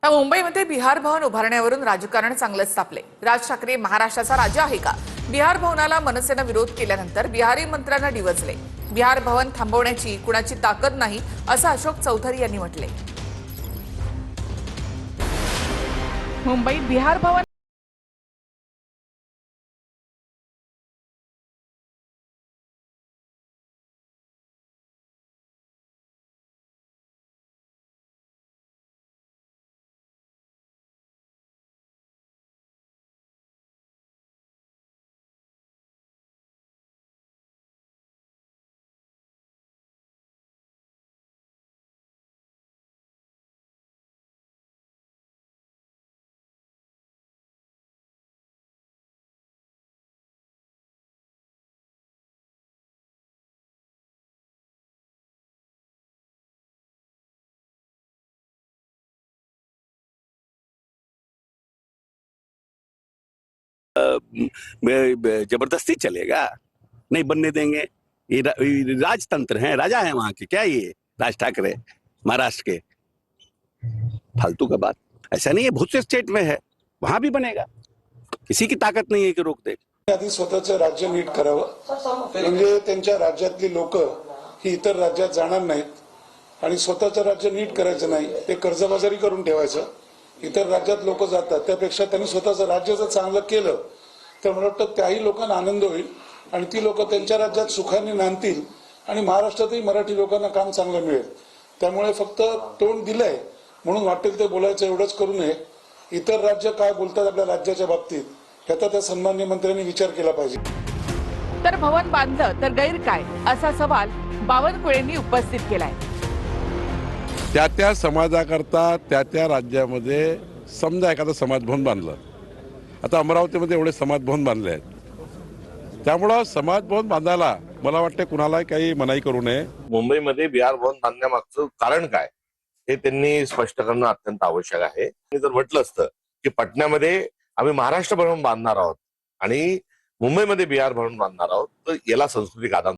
तर मुंबईमध्ये बिहार भवन उभारण्यावरून राजकारण चांगलंच तापले। राज ठाकरे महाराष्ट्राचा राजा आहे का? बिहार भवनाला मनसेनं विरोध केल्यानंतर बिहारी मंत्र्यांना डिवचले। बिहार भवन थांबवण्याची कुणाची ताकद नाही असं अशोक चौधरी यांनी म्हटले। मुंबईत बिहार भवन जबरदस्ती चलेगा, नहीं बनने देंगे। ये राजतंत्र है, राजा है वहां के। क्या ये राज ठाकरे महाराष्ट्र के? फालतू का बात। ऐसा नहीं है, बहुत से स्टेट में है, वहां भी बनेगा। किसी की ताकत नहीं है कि रोक दे। आधी स्वतःचं राज्य नीट करावं, म्हणजे त्यांच्या राज्यातली लोक ही इतर राज्यात जाणार नाहीत आणि स्वतःचं राज्य नीट करायचं नाही, ते कर्जबाजारी करून ठेवायचं। इतर राज्यात लोक जातात, त्यापेक्षा त्यांनी स्वतःचं राज्य जर चांगलं केलं तर मला वाटतं त्याही लोकांना आनंद होईल आणि ती लोक त्यांच्या राज्यात सुखाने नांदतील आणि महाराष्ट्रातही मराठी लोकांना काम चांगलं मिळेल। त्यामुळे फक्त तोंड दिलंय म्हणून वाटेल ते बोलायचं एवढंच करू नये। इतर राज्य काय बोलतात आपल्या राज्याच्या बाबतीत याचा त्या सन्माननीय मंत्र्यांनी विचार केला पाहिजे। तर भवन बांधलं तर गैर काय असा सवाल बावनकुळेंनी उपस्थित केलाय। त्या समाजाकरता त्या राज्यामध्ये समजा एखादं समाजभवन बांधलं, आता अमरावतीमध्ये एवढे समाजभवन बांधले आहेत, त्यामुळं समाजभवन बांधायला मला वाटतं कुणालाही काही मनाई करू नये। मुंबईमध्ये बिहार भवन बांधण्यामागचं कारण काय हे त्यांनी स्पष्ट करणं अत्यंत आवश्यक आहे। जर म्हटलं असतं की पटण्यामध्ये आम्ही महाराष्ट्र भवन बांधणार आहोत आणि मुंबईमध्ये बिहार भवन बांधणार आहोत, तर याला सांस्कृतिक आदान